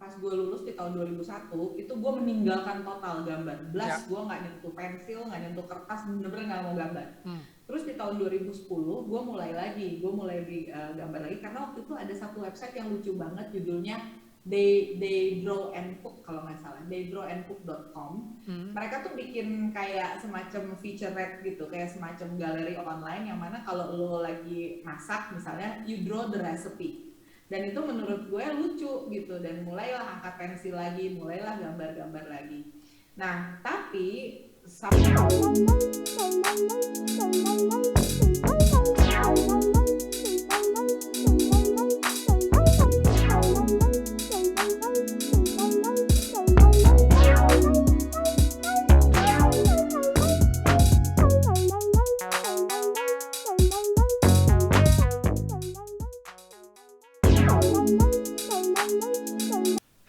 pas gue lulus di tahun 2001 itu gue meninggalkan total gambar. Ya. Gue nggak nyentuh pensil, nggak nyentuh kertas, bener-bener nggak mau gambar. Hmm. Terus di tahun 2010 gue mulai di gambar lagi karena waktu itu ada satu website yang lucu banget judulnya They Draw and Cook kalau nggak salah, theydrawandcook.com. Mereka tuh bikin kayak semacam featurette gitu, kayak semacam galeri online yang mana kalau lo lagi masak misalnya, you draw the recipe. Dan itu menurut gue lucu gitu, dan mulailah angkat pensil lagi, mulailah gambar-gambar lagi. Nah, tapi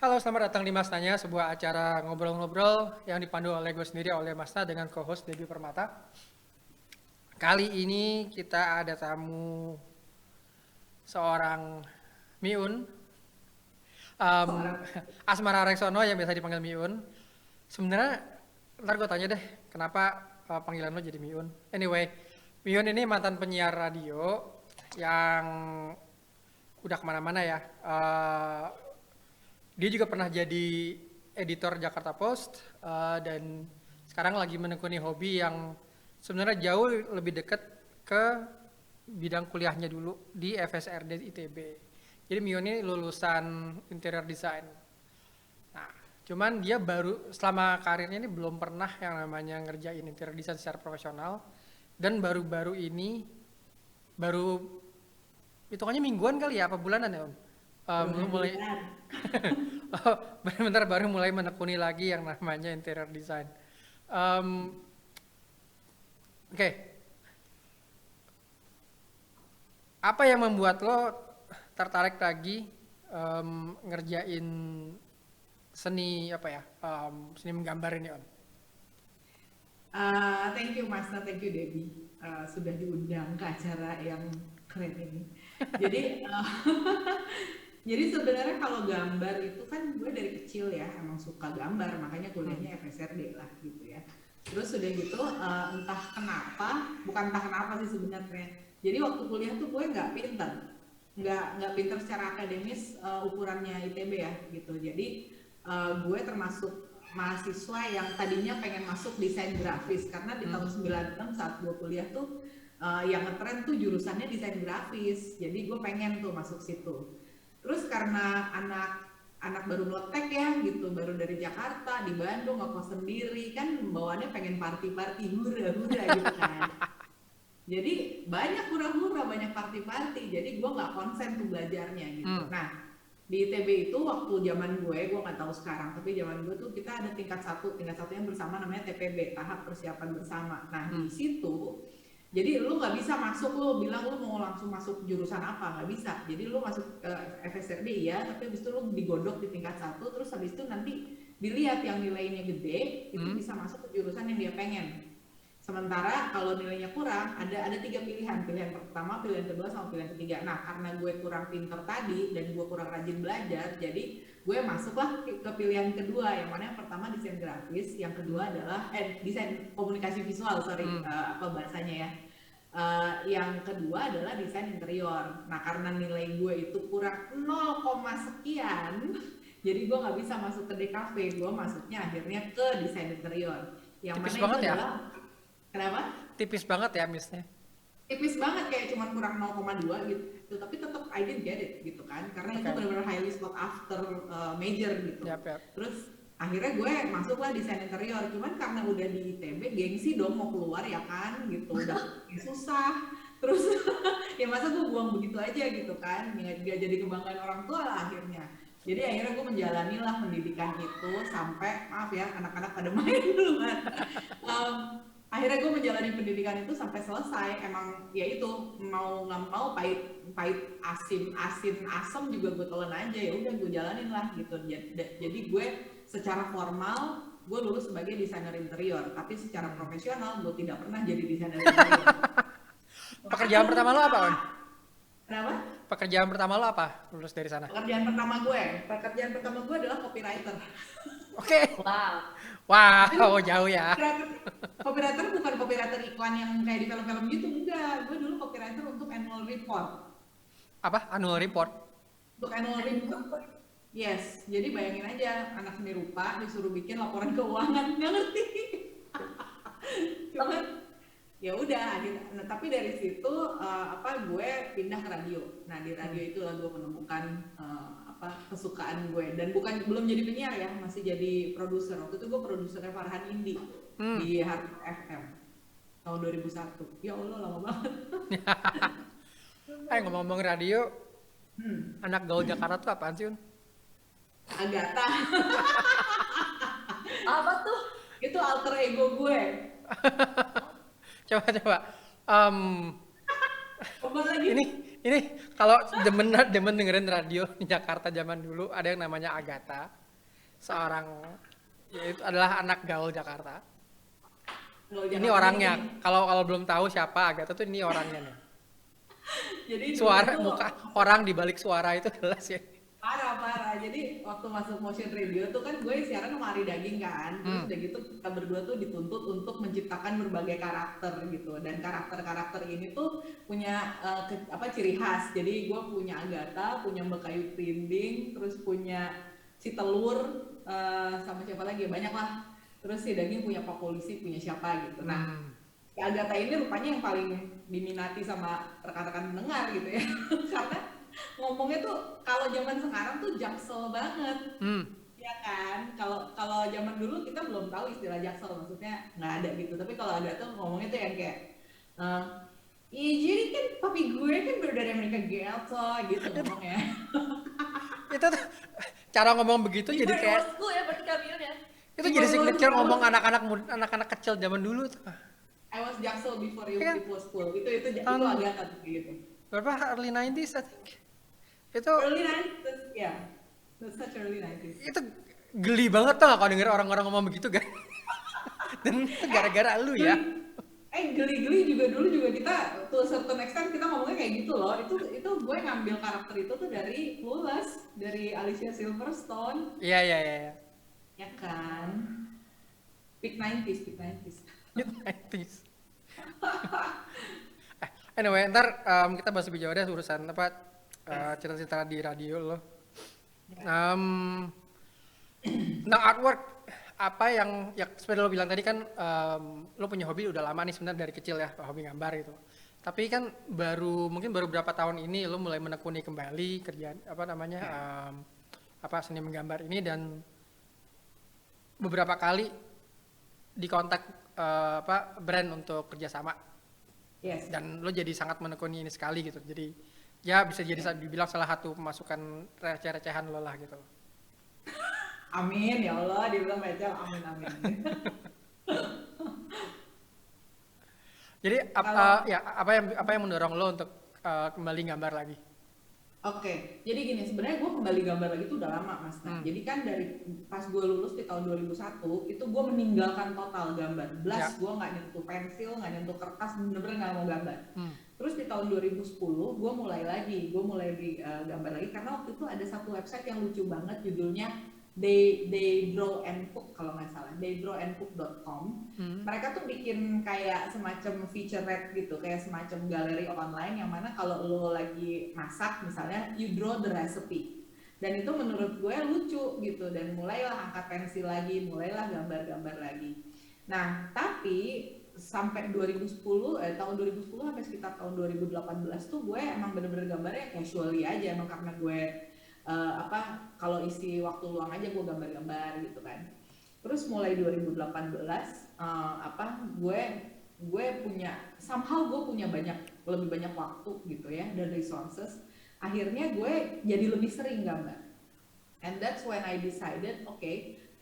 Halo, selamat datang di Mas Tanya, sebuah acara ngobrol-ngobrol yang dipandu oleh gue sendiri, oleh Mas Na, dengan co-host Debbie Permata. Kali ini kita ada tamu seorang Miun, Asmara Reksono yang biasa dipanggil Miun. Sebenarnya, ntar gue tanya deh, kenapa panggilan lo jadi Miun? Anyway, Miun ini mantan penyiar radio yang udah kemana-mana ya. Dia juga pernah jadi editor Jakarta Post dan sekarang lagi menekuni hobi yang sebenarnya jauh lebih dekat ke bidang kuliahnya dulu di FSRD ITB. Jadi Mio ini lulusan interior design. Nah, cuman dia baru selama karirnya ini belum pernah yang namanya ngerjain interior design secara profesional, dan baru-baru ini baru hitungannya mingguan kali ya, apa bulanan ya Om? Mulai oh, bentar baru mulai menekuni lagi yang namanya interior design. Oke. Apa yang membuat lo tertarik lagi ngerjain seni apa ya? Seni menggambar ini, Om? Thank you Mas, thank you Debbie sudah diundang ke acara yang keren ini. Jadi jadi sebenarnya kalau gambar itu kan gue dari kecil ya emang suka gambar, makanya kuliahnya FSRD lah gitu ya. Terus sudah gitu entah kenapa, bukan entah kenapa sih sebenarnya. Jadi waktu kuliah tuh gue nggak pinter secara akademis ukurannya ITB ya gitu. Jadi gue termasuk mahasiswa yang tadinya pengen masuk desain grafis karena di tahun 96 saat gue kuliah tuh yang ngetren tuh jurusannya desain grafis. Jadi gue pengen tuh masuk situ. Terus karena anak baru notek ya gitu, baru dari Jakarta, di Bandung ngekos sendiri kan bawaannya pengen party-party, hura-hura gitu kan. Jadi banyak hura-hura, banyak party-party, jadi gue nggak konsen tuh belajarnya gitu. Nah, di ITB itu waktu zaman gue nggak tahu sekarang, tapi zaman gue tuh kita ada tingkat satunya bersama namanya TPB, tahap persiapan bersama. Nah, di situ jadi lu nggak bisa masuk, lu bilang lu mau langsung masuk jurusan apa, nggak bisa. Jadi lu masuk ke FSRD ya, tapi habis itu lu digodok di tingkat 1, terus habis itu nanti dilihat yang nilainya gede, itu bisa masuk ke jurusan yang dia pengen. Sementara kalau nilainya kurang, ada 3 pilihan pertama, pilihan kedua, sama pilihan ketiga. Nah, karena gue kurang pinter tadi dan gue kurang rajin belajar, jadi gue masuklah ke pilihan kedua, yang mana yang pertama desain grafis, yang kedua adalah desain komunikasi visual, apa bahasanya ya. Yang kedua adalah desain interior. Nah, karena nilai gue itu kurang 0, sekian, jadi gue nggak bisa masuk ke DKV, gue masuknya akhirnya ke desain interior. Yang Tipis mana banget itu ya? adalah kenapa? Tipis banget ya missnya. Tipis banget, kayak cuma kurang 0,2 gitu. Tapi tetap I didn't get it gitu kan. Karena itu benar-benar highly sought after major gitu. Yap. Terus akhirnya gue masuklah desain interior. Cuman karena udah di ITB, gengsi dong mau keluar ya kan gitu. Udah susah. Terus ya masa gue buang begitu aja gitu kan. Nggak jadi kebanggaan orang tua lah akhirnya. Jadi akhirnya gue menjalani lah pendidikan itu sampai, maaf ya anak-anak pada main duluan. Akhirnya gue menjalani pendidikan itu sampai selesai. Emang ya itu mau nggak mau, pahit asin asam juga gue telan aja, ya udah gue jalanin lah gitu. Jadi gue secara formal gue lulus sebagai desainer interior, tapi secara profesional gue tidak pernah jadi desainer interior. Pekerjaan pertama lo apa, On? Kenapa? pekerjaan pertama lo apa lulus dari sana? Pekerjaan pertama gue adalah copywriter. Oke. Wow. Tapi lu Wow, jauh ya. copywriter, copywriter bukan copywriter iklan yang kayak di film-film gitu, enggak. Gue dulu copywriter untuk annual report. Apa? Annual report. Untuk annual report. Yes, jadi bayangin aja anak seni rupa disuruh bikin laporan keuangan, nggak ngerti. Cuman ya udah, nah, tapi dari situ gue pindah ke radio. Nah di radio itulah gue menemukan kesukaan gue, dan belum jadi penyiar ya, masih jadi produser. Waktu itu gue produsernya Farhan Indi di Hard FM tahun 2001. Ya Allah, lama banget. Ngomong-ngomong radio, anak gaul Jakarta tuh apaan sih, Un? Agatha. Apa tuh? Itu alter ego gue. Coba. Coba lagi. Ini kalau demen dengerin radio di Jakarta zaman dulu, ada yang namanya Agatha, seorang, yaitu adalah anak gaul Jakarta. Ini orangnya. Kalau belum tahu siapa Agatha tuh, ini orangnya nih. Jadi Suara, muka orang di balik suara itu jelas ya. Parah. Jadi waktu masuk Motion Radio tuh kan gue siaran sama Ari Daging kan. Terus udah gitu kita berdua tuh dituntut untuk menciptakan berbagai karakter gitu. Dan karakter-karakter ini tuh punya ciri khas. Jadi gue punya Agatha, punya Mbak Kayu Trinding, terus punya si Telur, sama siapa lagi, banyak lah. Terus si Daging punya Pak Polisi, punya siapa gitu. Nah, si Agatha ini rupanya yang paling diminati sama rekan-rekan pendengar gitu ya. Karena ngomongnya tuh kalau zaman sekarang tuh jaksel banget, ya kan? Kalau zaman dulu kita belum tahu istilah jaksel, maksudnya nggak ada gitu. Tapi kalau ada tuh ngomongnya tuh yang kayak, jadi kan papi gue kan baru dari Amerika gitu ngomongnya. Itu tuh cara ngomong begitu jadi kayak ya berarti kalian ya. itu jadi signature ngomong anak-anak kecil zaman dulu tuh. I was jaksel before you Kan? was cool. Itu Agatha tuh gitu. Berapa early 90s I think. Itu Early 90s, ya. That's such early 90s. itu geli banget tuh kalau denger orang-orang ngomong begitu kan. Dan itu gara-gara lu ya. Geli-geli dulu juga kita to a certain extent kita ngomongnya kayak gitu loh. Itu gue ngambil karakter itu tuh dari Clueless, dari Alicia Silverstone. Iya. Ya kan? Peak 90s. Mid 90s. Anyway, ntar kita bahas lebih jauh deh urusan cerita-cerita di radio lo. Tentang artwork, apa yang ya seperti lo bilang tadi kan, lo punya hobi udah lama nih sebenarnya dari kecil ya, hobi gambar gitu. Tapi kan mungkin baru berapa tahun ini lo mulai menekuni kembali kerjaan seni menggambar ini, dan beberapa kali dikontak brand untuk kerjasama. Yes. Dan lo jadi sangat menekuni ini sekali gitu. Jadi ya bisa jadi dibilang salah satu pemasukan receh-recehan lo lah gitu. Amin ya Allah, dibilang baca amin. Jadi apa yang mendorong lo untuk kembali gambar lagi? Oke, jadi gini, sebenarnya gue kembali gambar lagi tuh udah lama, Mas. Nah, jadi kan dari pas gue lulus di tahun 2001, itu gue meninggalkan total gambar. Gue nggak nyentuh pensil, nggak nyentuh kertas, bener-bener nggak mau gambar. Terus di tahun 2010, gue mulai gambar lagi, karena waktu itu ada satu website yang lucu banget, judulnya They Draw and Cook, kalau nggak salah, theydrawandcook.com. Mereka tuh bikin kayak semacam featurette gitu, kayak semacam galeri online yang mana kalau lo lagi masak misalnya, you draw the recipe. Dan itu menurut gue lucu gitu, dan mulailah angkat pensil lagi, mulailah gambar-gambar lagi. Nah, tapi sampai tahun 2010 sampai sekitar tahun 2018 tuh gue emang bener-bener gambarnya casually aja, emang karena gue kalau isi waktu luang aja gue gambar-gambar gitu kan. Terus mulai 2018 gue punya lebih banyak waktu gitu ya, dan resources. Akhirnya gue jadi lebih sering gambar. And that's when I decided,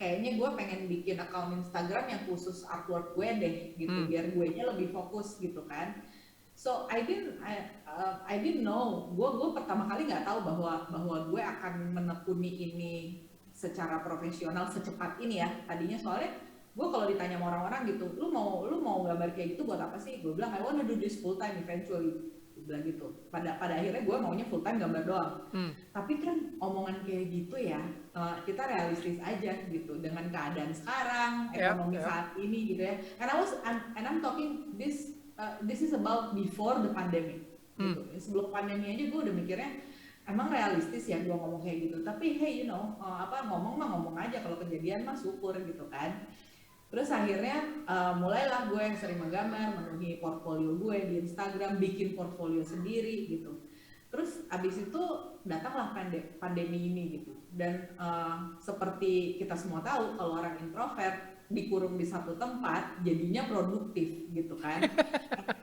kayaknya gue pengen bikin account Instagram yang khusus artwork gue deh gitu, biar gue nya lebih fokus gitu kan. So I didn't know, gue pertama kali nggak tahu bahwa gue akan menekuni ini secara profesional secepat ini ya. Tadinya soalnya gue kalau ditanya sama orang-orang gitu, lu mau gambar kayak gitu buat apa sih? Gue bilang I wanna do this full time eventually. gue bilang gitu. Pada akhirnya gue maunya full time gambar doang. Tapi kan omongan kayak gitu ya, kita realistis aja gitu dengan keadaan sekarang, ekonomi saat ini gitu ya. And I'm talking this is about before the pandemic gitu. Sebelum pandemi aja gue udah mikirnya emang realistis ya gue ngomong kayak gitu. Tapi hey, ngomong mah ngomong aja, kalau kejadian mah syukur gitu kan. Terus akhirnya mulailah gue yang sering menggambar, memenuhi portfolio gue di Instagram, bikin portfolio sendiri gitu. Terus abis itu datanglah pandemi ini gitu. Dan seperti kita semua tahu, kalau orang introvert dikurung di satu tempat, jadinya produktif gitu kan.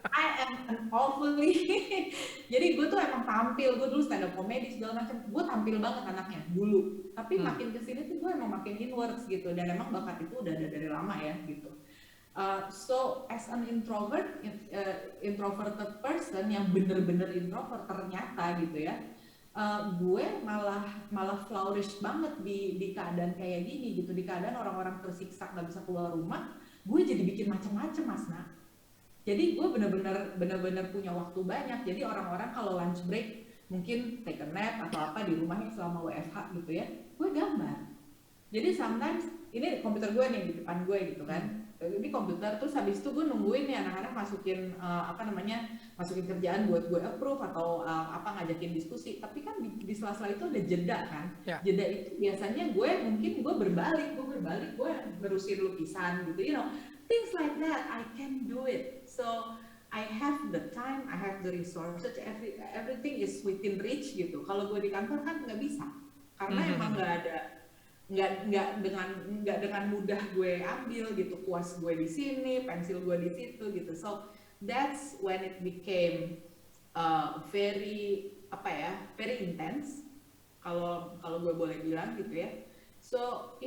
I am an awfully jadi gue tuh emang tampil, gue dulu stand up comedy segala macam, gue tampil banget anaknya dulu, tapi makin kesini tuh gue emang makin inwards gitu, dan emang bakat itu udah ada dari lama ya gitu. So as an introverted person yang bener-bener introvert ternyata gitu ya, gue malah flourish banget di keadaan kayak gini gitu, di keadaan orang-orang tersiksa nggak bisa keluar rumah, gue jadi bikin macam-macam Mas Nak. Jadi gue bener-bener punya waktu banyak. Jadi orang-orang kalau lunch break mungkin take a nap atau apa di rumahnya selama WFH gitu ya, gue gambar. Jadi sometimes ini komputer gue nih di depan gue gitu kan, ini komputer, terus habis itu gue nungguin nih anak-anak masukin masukin kerjaan buat gue approve atau ngajakin diskusi. Tapi kan di sela-sela itu ada jeda kan, jeda itu biasanya gue berbalik gue berusin lukisan gitu, things like that. I can do it. So I have the time, I have the resources, everything is within reach gitu. Kalau gue di kantor kan nggak bisa, karena emang nggak dengan mudah gue ambil gitu, kuas gue di sini, pensil gue di situ gitu. So that's when it became very intense, kalau gue boleh bilang gitu ya. So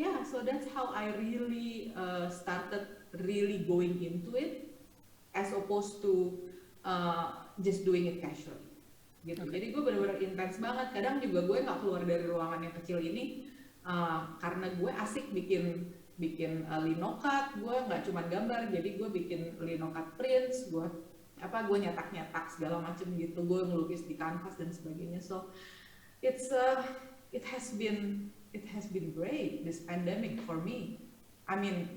that's how I really started really going into it, as opposed to just doing it casually gitu. Jadi gue benar-benar intens banget. Kadang juga gue nggak keluar dari ruangan yang kecil ini karena gue asik bikin linocut. Gue nggak cuma gambar, jadi gue bikin linocut prints, gue nyetak segala macam gitu, gue ngelukis di kanvas dan sebagainya. So it has been great this pandemic for me. I mean,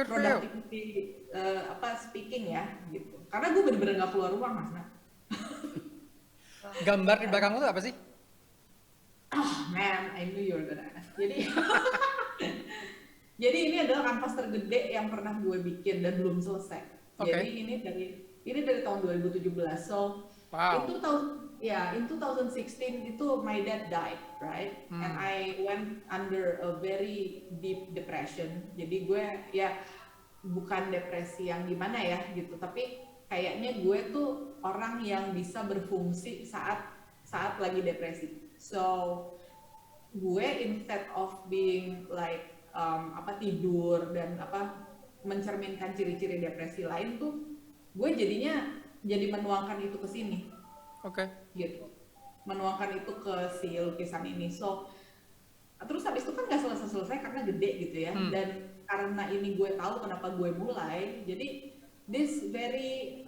productivity speaking ya gitu. Karena gue bener-bener gak keluar rumah Mas Nak. Gambar di belakang lu apa sih? Oh man, I knew you were gonna ask. Jadi ini adalah kanvas tergede yang pernah gue bikin dan belum selesai. Jadi ini dari tahun 2017. So in 2016 itu my dad died, right? And I went under a very deep depression. Jadi gue bukan depresi yang gimana ya gitu, tapi kayaknya gue tuh orang yang bisa berfungsi saat lagi depresi. So gue instead of being like tidur dan mencerminkan ciri-ciri depresi lain tuh, gue jadinya menuangkan itu ke sini. Gitu, menuangkan itu ke si lukisan ini. So terus habis itu kan nggak selesai karena gede gitu ya. Dan karena ini gue tahu kenapa gue mulai, jadi this very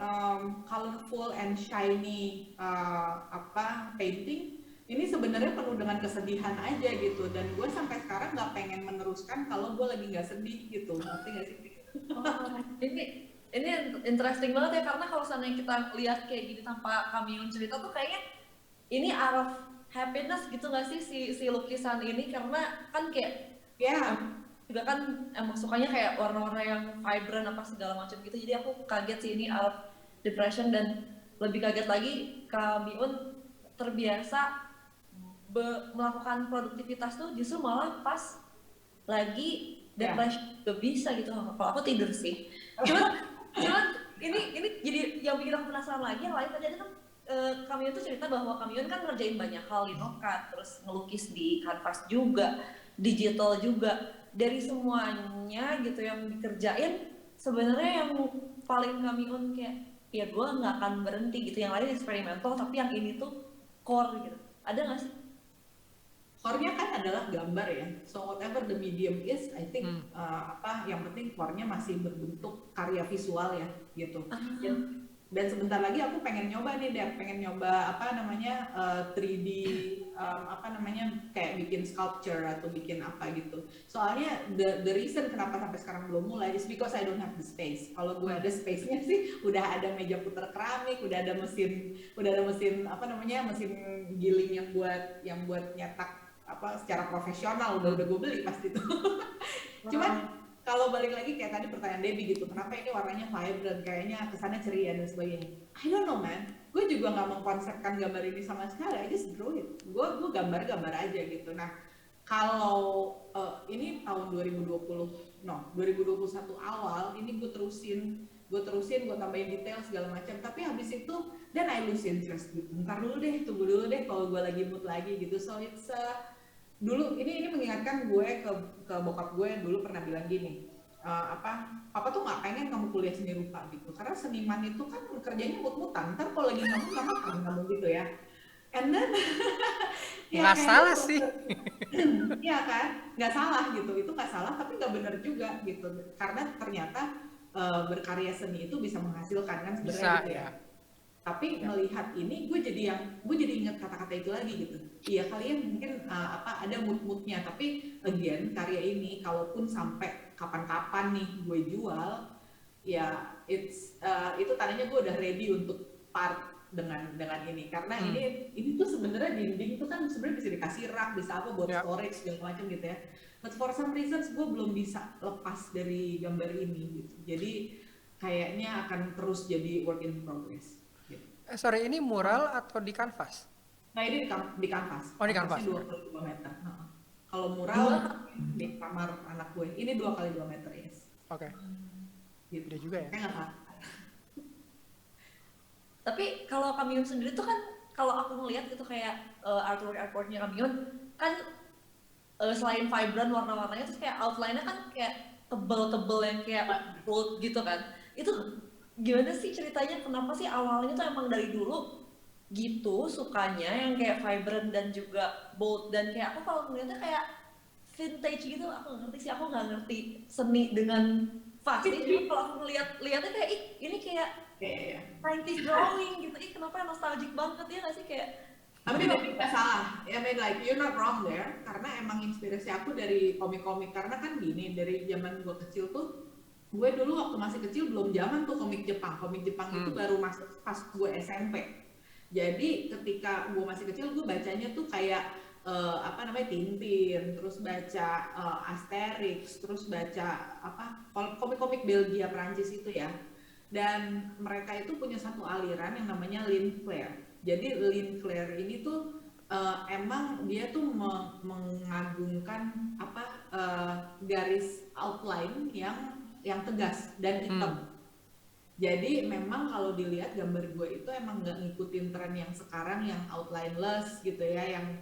colorful and shiny painting ini sebenarnya penuh dengan kesedihan aja gitu, dan gue sampai sekarang nggak pengen meneruskan kalau gue lagi nggak sedih gitu. Ngerti nggak sih? Ini interesting banget ya, karena kalau seandainya kita lihat kayak gini tanpa Kamiyun cerita tuh kayaknya ini out of happiness gitu nggak sih si lukisan ini, karena kan kayak juga kan emang sukanya kayak warna-warna yang vibrant apa segala macam gitu. Jadi aku kaget sih ini out of depression, dan lebih kaget lagi Kamiyun terbiasa melakukan produktivitas tuh justru malah pas lagi depresi gak bisa gitu. Kalau aku tidur sih. Cuman ini jadi yang bikin aku penasaran lagi. Yang lain tadi kan Kamiyun tuh cerita bahwa Kamiyun kan ngerjain banyak hal, linocut, terus ngelukis di kanvas juga, digital juga. Dari semuanya gitu yang dikerjain, sebenarnya yang paling Kamiyun kayak ya gue nggak akan berhenti gitu. Yang lain eksperimental, tapi yang ini tuh core gitu. Ada nggak sih? Core-nya kan adalah gambar ya. So whatever the medium is, I think yang penting core-nya masih berbentuk karya visual ya gitu. Dan sebentar lagi aku pengen nyoba nih deh, pengen nyoba apa namanya 3D apa namanya kayak bikin sculpture atau bikin apa gitu. Soalnya the reason kenapa sampai sekarang belum mulai is because I don't have the space. Kalau gue ada space-nya sih udah ada meja putar keramik, udah ada mesin apa namanya mesin giling yang buat nyetak apa secara profesional udah gue beli pasti tuh. Cuman kalau balik lagi kayak tadi pertanyaan Debbie gitu, kenapa ini warnanya vibrant, kayaknya kesannya ceria dan sebagainya. I don't know man, gue juga nggak mengkonsepkan gambar ini sama sekali, I just draw it. Gue gambar-gambar aja gitu. Nah, kalau ini tahun 2021 awal, ini gue terusin, gue tambahin detail segala macam. Tapi habis itu, dan I lose interest gitu. Ntar dulu deh, tunggu dulu deh kalau gue lagi mood lagi gitu. So it's dulu ini mengingatkan gue ke bokap gue yang dulu pernah bilang gini, papa tuh nggak pengen kamu kuliah seni rupa gitu, karena seniman itu kan kerjanya mut-mutan, ntar kalau lagi nggak makan kamu gitu ya, and then ya Nggak salah gitu. sih. Iya kan, nggak salah gitu, itu nggak salah tapi nggak benar juga gitu, karena ternyata berkarya seni itu bisa menghasilkan kan sebenarnya Bisa gitu ya. ya. Tapi Ya. melihat ini gue jadi ingat kata-kata itu lagi gitu. Iya kalian mungkin ada mood-moodnya, tapi again karya ini kalaupun sampai kapan-kapan nih gue jual, ya itu tandanya gue udah ready untuk part dengan ini, karena ini tuh sebenarnya dinding tuh kan sebenarnya bisa dikasih rak, bisa apa buat storage segala macam gitu ya. But for some reasons gue belum bisa lepas dari gambar ini gitu. Jadi kayaknya akan terus jadi work in progress. Sorry, ini mural atau di kanvas? Nah ini di kanvas. Oh, di kanvas. 2x2 meter. Kalau mural di kamar anak gue, ini 2x2 meter yes. Oke. Gitu. Udah juga ya. Kayak nggak apa. Tapi kalau Kamyun sendiri tuh kan, kalau aku ngeliat gitu kayak artworknya Kamyun kan selain vibrant warna-warnanya terus kayak outline-nya kan kayak tebel-tebel yang kayak gold gitu kan. Itu gimana sih ceritanya, kenapa sih awalnya tuh emang dari dulu gitu sukanya yang kayak vibrant dan juga bold, dan kayak aku kalau ngeliatnya kayak vintage gitu, aku nggak ngerti sih, aku nggak ngerti seni dengan pasti, cuma kalau aku lihatnya kayak ini kayak 90s drawing gitu, kenapa nostalgic banget ya nggak sih kayak. Tapi nggak salah, ya like you're not wrong there, karena emang inspirasi aku dari komik-komik, karena kan gini, dari zaman gue kecil tuh, gue dulu waktu masih kecil belum zaman tuh komik Jepang itu baru masuk pas gue SMP. Jadi ketika gue masih kecil gue bacanya tuh kayak Tintin, terus baca Asterix, terus baca komik-komik Belgia Prancis itu ya. Dan mereka itu punya satu aliran yang namanya Lynn Clair. Jadi Lynn Clair ini tuh emang dia tuh mengagungkan garis outline yang tegas dan hitam. Jadi memang kalau dilihat gambar gue itu emang nggak ngikutin tren yang sekarang yang outlineless gitu ya, yang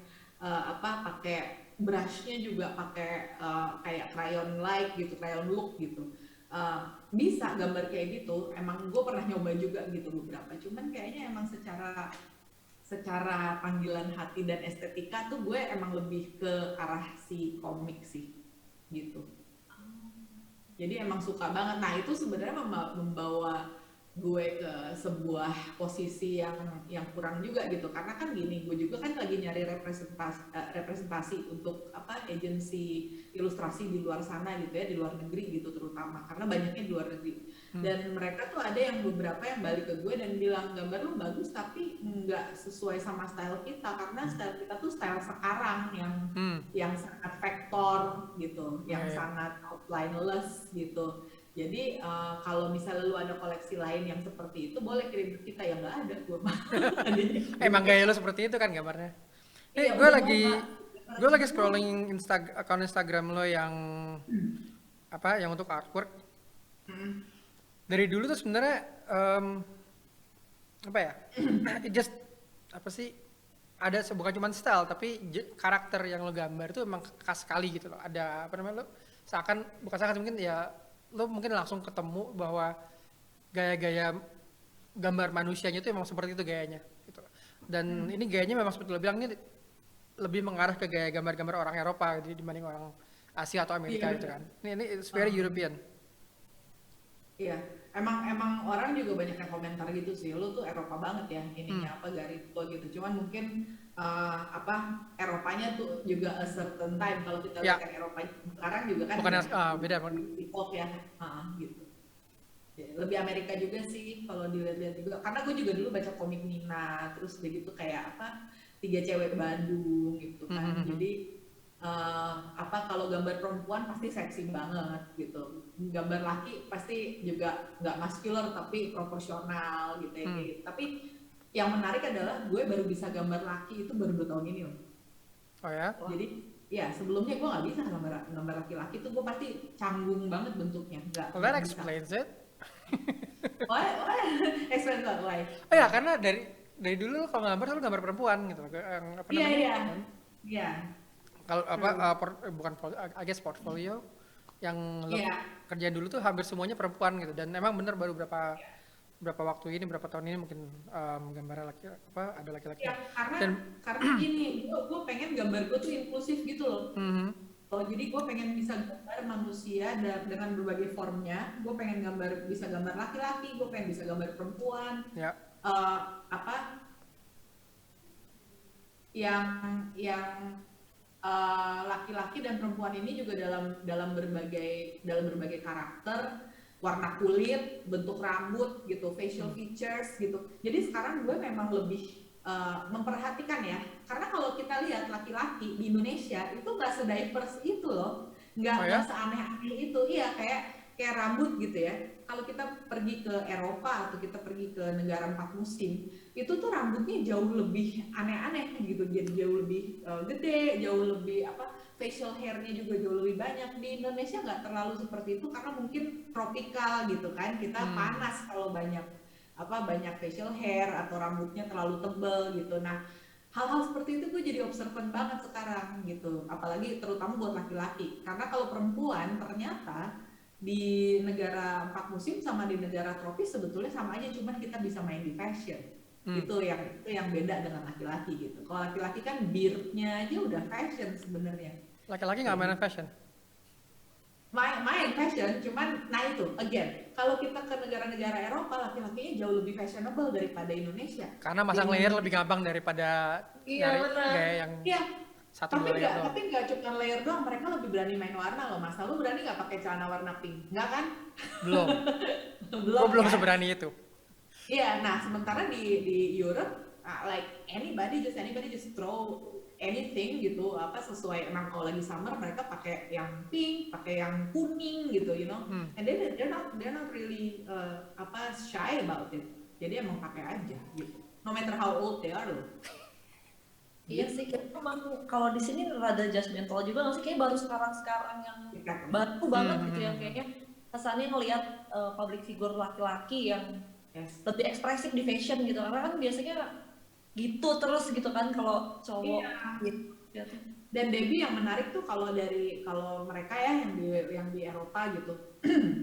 pakai brushnya juga pakai kayak crayon like gitu, crayon look gitu. Bisa gambar kayak gitu, emang gue pernah nyoba juga gitu beberapa, cuman kayaknya emang secara panggilan hati dan estetika tuh gue emang lebih ke arah si komik sih gitu. Jadi emang suka banget. Nah itu sebenarnya membawa gue ke sebuah posisi yang kurang juga gitu, karena kan gini, gue juga kan lagi nyari representasi untuk agensi ilustrasi di luar sana gitu ya, di luar negeri gitu terutama, karena banyaknya di luar negeri. Dan mereka tuh ada yang beberapa yang balik ke gue dan bilang gambar lu bagus tapi nggak sesuai sama style kita, karena style kita tuh style sekarang yang sangat vektor gitu, yang sangat outlineless gitu. Jadi kalau misalnya lu ada koleksi lain yang seperti itu, boleh kirim ke kita. Yang nggak ada, gue mah. Emang gaya lo seperti itu kan gambarnya. Iya, gue lagi scrolling akun Instagram lo yang yang untuk artwork. Dari dulu tuh sebenarnya ada bukan cuma style tapi karakter yang lo gambar itu emang khas sekali gitu loh. Ada mungkin ya lo mungkin langsung ketemu bahwa gaya-gaya gambar manusianya itu emang seperti itu gayanya gitu. Dan ini gayanya memang seperti lo bilang, ini lebih mengarah ke gaya gambar-gambar orang Eropa gitu, dibanding orang Asia atau Amerika gitu kan. Ini it's very European. Iya, emang orang juga banyak yang komentar gitu sih, lu tuh Eropa banget ya Hmm. ininya apa garis tua gitu. Cuman mungkin apa Eropanya tuh juga a certain time. Kalau kita lihat Ya, yang Eropa sekarang juga kan bukan udah beda. di pop ya, gitu. Ya, lebih Amerika juga sih kalau dilihat-lihat juga. Karena gue juga dulu baca komik Nina, terus udah gitu kayak apa tiga cewek Bandung gitu Hmm, kan. hmm, hmm. Jadi apa kalau gambar perempuan pasti seksi banget gitu, gambar laki pasti juga nggak muscular tapi proporsional gitu ya Hmm. kayak gitu. Tapi yang menarik adalah gue baru bisa gambar laki itu baru 2 tahun ini loh. Oh ya? Wah, Jadi ya sebelumnya gue nggak bisa gambar gambar laki-laki tuh, gue pasti canggung banget bentuknya, Well, that nggak bisa. explains it. Why explain that why. Oh ya, karena dari dulu kalau gambar selalu gambar perempuan gitu. Yang apa Iya namanya? iya iya Kalau apa true. bukan I guess portfolio yang lo Iya kerjain dulu tuh hampir semuanya perempuan gitu, dan emang bener baru berapa waktu ini, berapa tahun ini mungkin gambarnya laki apa ada laki-laki iya dan karena gini, gue pengen gambar gue tuh inklusif gitu loh. mhm, Oh, jadi gue pengen bisa gambar manusia dengan berbagai formnya. Gue pengen bisa gambar laki-laki, gue pengen bisa gambar perempuan. ya Apa yang laki-laki dan perempuan ini juga dalam berbagai karakter, warna kulit, bentuk rambut gitu, facial features gitu. Jadi sekarang gue memang lebih memperhatikan ya, karena kalau kita lihat laki-laki di Indonesia itu nggak se-diverse itu loh, oh nggak ya seaneh-aneh itu. Iya, kayak rambut gitu ya. Kalau kita pergi ke Eropa atau kita pergi ke negara 4 musim, itu tuh rambutnya jauh lebih aneh-aneh gitu, jadi jauh lebih gede, jauh lebih apa, facial hairnya juga jauh lebih banyak. Di Indonesia nggak terlalu seperti itu karena mungkin tropikal gitu kan, kita hmm. panas kalau banyak facial hair atau rambutnya terlalu tebal gitu. Nah, hal-hal seperti itu gue jadi observant banget sekarang gitu, apalagi terutama buat laki-laki, karena kalau perempuan ternyata di negara 4 musim sama di negara tropis sebetulnya sama aja, cuman kita bisa main di fashion. Hmm. Itu yang beda dengan laki-laki gitu. Kalau laki-laki kan beardnya aja udah fashion sebenarnya Laki-laki nggak kayak mainan gitu. fashion Main fashion, cuman nah itu again, kalau kita ke negara-negara Eropa laki-lakinya jauh lebih fashionable daripada Indonesia. karena Di masang layer lebih Indonesia gampang daripada iya nyari benar. gaya yang iya, satu tapi dua layer nggak doang. tapi nggak cuma layer doang, mereka lebih berani main warna loh mas. Lu berani nggak pakai celana warna pink? Nggak kan? Belum, gue Belum belum kan? seberani itu. Iya, nah sementara di Europe, like anybody just throw anything gitu, apa sesuai emang kalau lagi summer mereka pakai yang pink, pakai yang kuning gitu, you know, Hmm. and they're not really apa shy about it. Jadi emang pakai aja gitu, no matter how old they are loh. Iya Gitu. sih, kayaknya emang kalau di sini rada judgmental juga nggak sih? Kayak baru sekarang-sekarang yang baru banget gitu yang kayaknya kesannya ngelihat public figure laki-laki yang Yes. lebih ekspresif di fashion gitu. Karena kan biasanya gitu terus gitu kan kalau cowok Iya. gitu. Dan Debbie yang menarik tuh kalau mereka ya yang di Eropa gitu,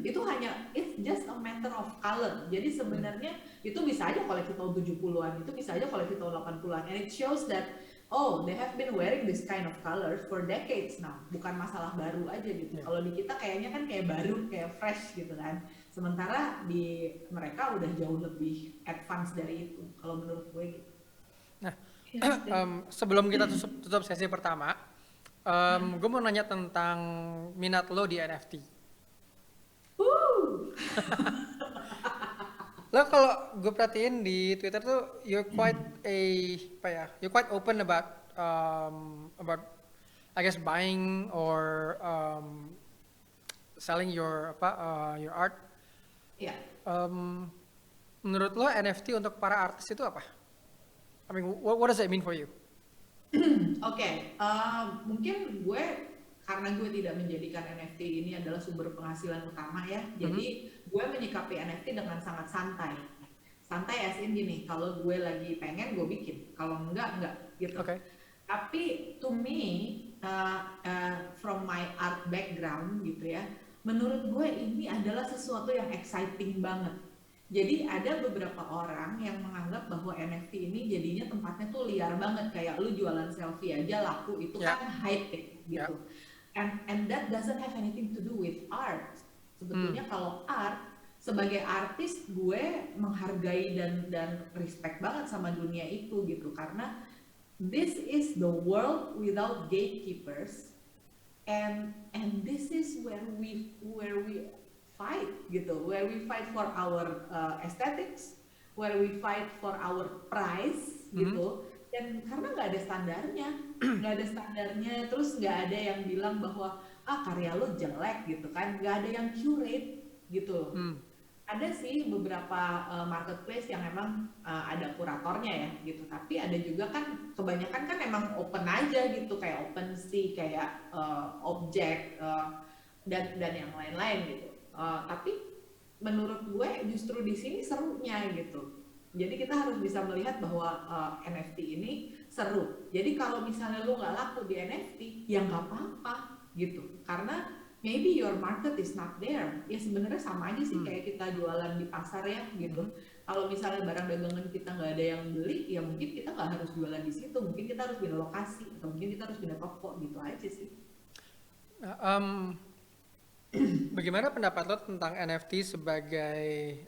itu hanya it's just a matter of color. Jadi sebenarnya itu bisa aja koleksi tahun 70-an, itu bisa aja koleksi tahun 80-an, and it shows that oh they have been wearing this kind of colors for decades now, bukan masalah baru aja gitu. Yeah. Kalau di kita kayaknya kan kayak baru, kayak fresh gitu kan. Sementara di mereka udah jauh lebih advance dari itu kalau menurut gue gitu. Nah, Yes, sebelum kita tutup sesi pertama, gue mau nanya tentang minat lo di NFT. Lo kalau gue perhatiin di Twitter tuh you're quite you're quite open about I guess buying or selling your your art. Ya. Menurut lo NFT untuk para artis itu apa? I mean, what does it mean for you? Oke, mungkin karena gue tidak menjadikan NFT ini adalah sumber penghasilan utama ya, jadi gue menyikapi NFT dengan sangat santai. Santai as in gini, kalau gue lagi pengen gue bikin, kalau enggak gitu. Oke. Tapi to me, from my art background gitu ya, menurut gue ini adalah sesuatu yang exciting banget. Jadi ada beberapa orang yang menganggap bahwa NFT ini jadinya tempatnya tuh liar banget, kayak lu jualan selfie aja laku, itu Ya. kan hype gitu. And that doesn't have anything to do with art. Sebetulnya kalau art sebagai artis gue menghargai dan respect banget sama dunia itu gitu, karena this is the world without gatekeepers, and this is where we fight gitu, where we fight for our aesthetics, where we fight for our price gitu. Dan karena nggak ada standarnya, nggak ada standarnya, terus nggak ada yang bilang bahwa karya lo jelek gitu kan, nggak ada yang curate gitu loh. Ada sih beberapa marketplace yang emang ada kuratornya ya gitu, tapi ada juga kan kebanyakan kan emang open aja gitu, kayak OpenSea, kayak Object dan yang lain-lain gitu. Tapi menurut gue justru di sini serunya gitu. Jadi kita harus bisa melihat bahwa NFT ini seru. Jadi kalau misalnya lo nggak laku di NFT, ya nggak apa-apa gitu, karena maybe your market is not there. Ya sebenarnya sama aja sih kayak kita jualan di pasar ya gitu. Kalau misalnya barang dagangan kita nggak ada yang beli, ya mungkin kita nggak harus jualan di situ. Mungkin kita harus pindah lokasi, atau mungkin kita harus pindah toko gitu aja sih. Bagaimana pendapat lo tentang NFT sebagai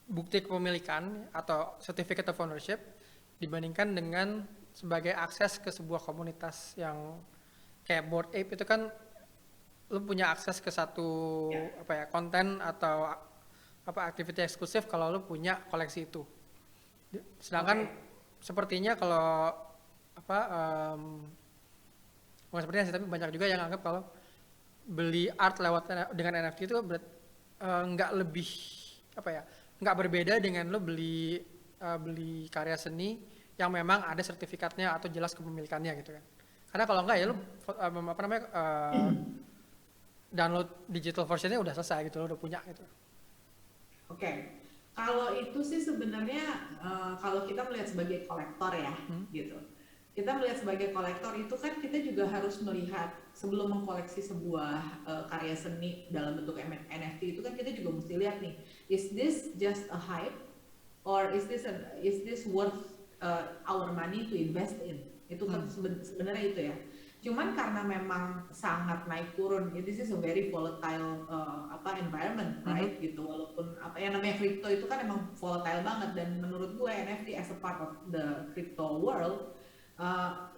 bukti kepemilikan atau certificate of ownership dibandingkan dengan sebagai akses ke sebuah komunitas yang kayak Bored Ape itu kan lu punya akses ke satu konten atau aktiviti eksklusif kalau lu punya koleksi itu. Sedangkan sepertinya kalau bukan sepertinya sih, tapi banyak juga yang anggap kalau beli art lewat dengan NFT itu nggak lebih nggak berbeda dengan lu beli karya seni yang memang ada sertifikatnya atau jelas kepemilikannya gitu kan. Karena kalau enggak ya lu download digital versionnya udah selesai gitu, lu udah punya gitu. Oke. Kalau itu sih sebenarnya kalau kita melihat sebagai kolektor ya gitu. Kita melihat sebagai kolektor itu kan kita juga harus melihat sebelum mengkoleksi sebuah karya seni dalam bentuk NFT itu kan kita juga mesti lihat nih, is this just a hype or is this worth our money to invest in? Itu kan sebenarnya itu ya. Cuman karena memang sangat naik turun, this is a very volatile environment, right? Gitu. Walaupun yang namanya crypto itu kan emang volatile banget, dan menurut gue NFT as a part of the crypto world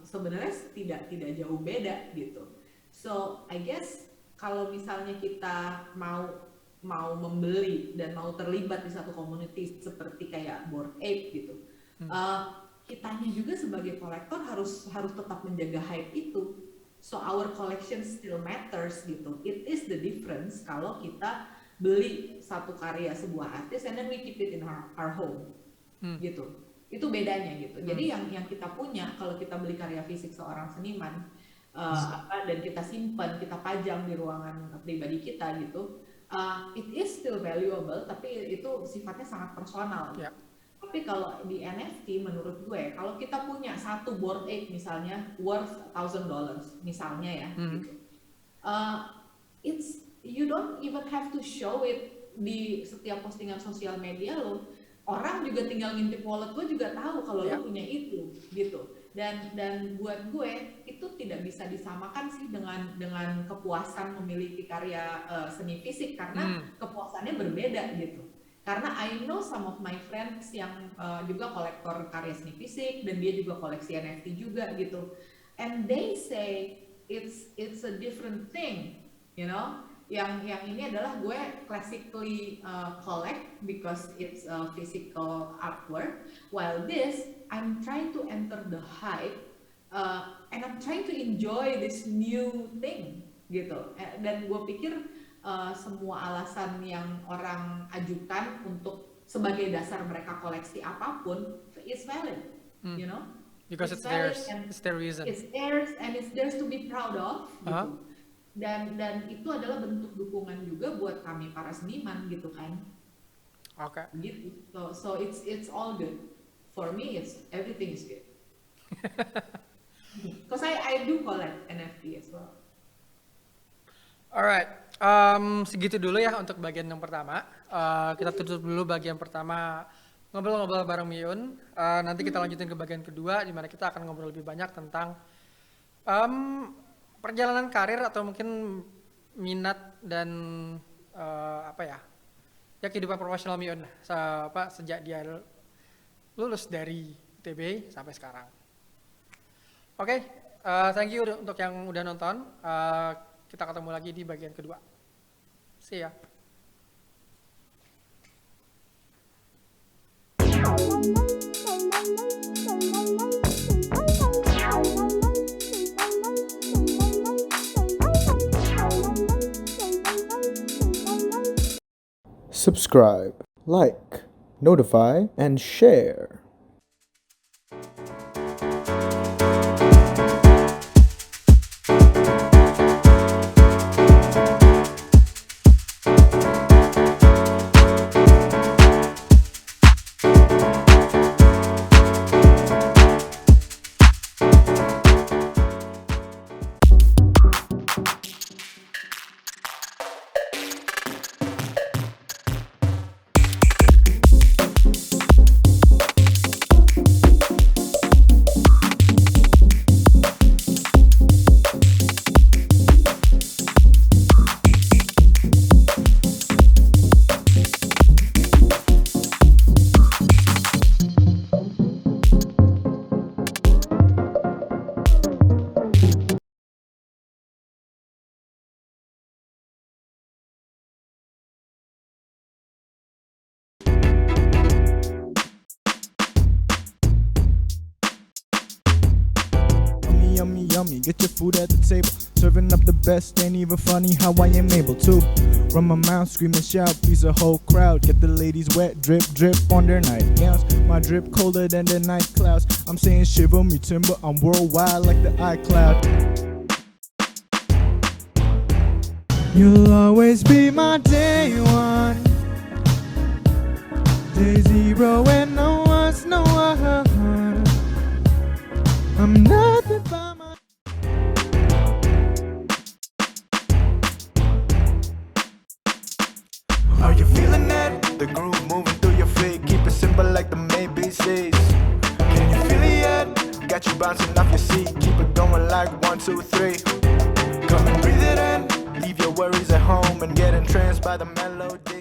sebenarnya tidak jauh beda gitu. So I guess kalau misalnya kita mau membeli dan mau terlibat di satu community seperti kayak Bored Ape gitu, kitanya juga sebagai kolektor harus tetap menjaga hype itu. So our collection still matters gitu. It is the difference kalau kita beli satu karya sebuah artis and then we keep it in our home gitu. Itu bedanya gitu. Jadi yang kita punya kalau kita beli karya fisik seorang seniman dan kita simpan, kita pajang di ruangan pribadi kita gitu, it is still valuable, tapi itu sifatnya sangat personal. Yeah. Tapi kalau di NFT menurut gue, kalau kita punya satu Bored Ape misalnya worth $1,000 misalnya ya, gitu, you don't even have to show it di setiap postingan sosial media lo. Orang juga tinggal ngintip wallet lo juga tahu kalau lo punya itu, gitu. Dan buat gue itu tidak bisa disamakan sih dengan kepuasan memiliki karya seni fisik, karena kepuasannya berbeda gitu. Karena I know some of my friends yang juga kolektor karya seni fisik dan dia juga koleksi NFT juga gitu. And they say it's a different thing, you know. Yang ini adalah gue classically collect because it's a physical artwork, while this I'm trying to enter the hype and I'm trying to enjoy this new thing gitu. Dan gue pikir semua alasan yang orang ajukan untuk sebagai dasar mereka koleksi apapun is valid, you know, because it's theirs, it's their reason, it's theirs and it's theirs to be proud of gitu. Dan itu adalah bentuk dukungan juga buat kami para seniman gitu kan. Oke. Gitu. So it's all good for me. Everything is good. Because I do collect NFT as well. Alright, segitu dulu ya untuk bagian yang pertama. Kita tutup dulu bagian pertama ngobrol-ngobrol bareng Miyun. Nanti kita lanjutin ke bagian kedua, di mana kita akan ngobrol lebih banyak tentang perjalanan karir atau mungkin minat dan apa ya? Ya kehidupan profesional Miun lah. Sejak dia lulus dari ITB sampai sekarang. Oke, thank you untuk yang udah nonton. Kita ketemu lagi di bagian kedua. See ya. Subscribe, like, notify, and share. Yummy, yummy, get your food at the table. Serving up the best, ain't even funny how I am able to run my mouth, scream and shout, please a whole crowd. Get the ladies wet, drip, drip on their nightgowns. My drip colder than the night clouds. I'm saying shiver me timber, I'm worldwide like the iCloud. You'll always be my day one, day zero, and no one's no one. I'm nothing by my. Are you feeling it? The groove moving through your feet. Keep it simple like the ABCs. Can you feel it yet? Got you bouncing off your seat. Keep it going like 1, 2, 3. Come and breathe it in. Leave your worries at home and get entranced by the melody.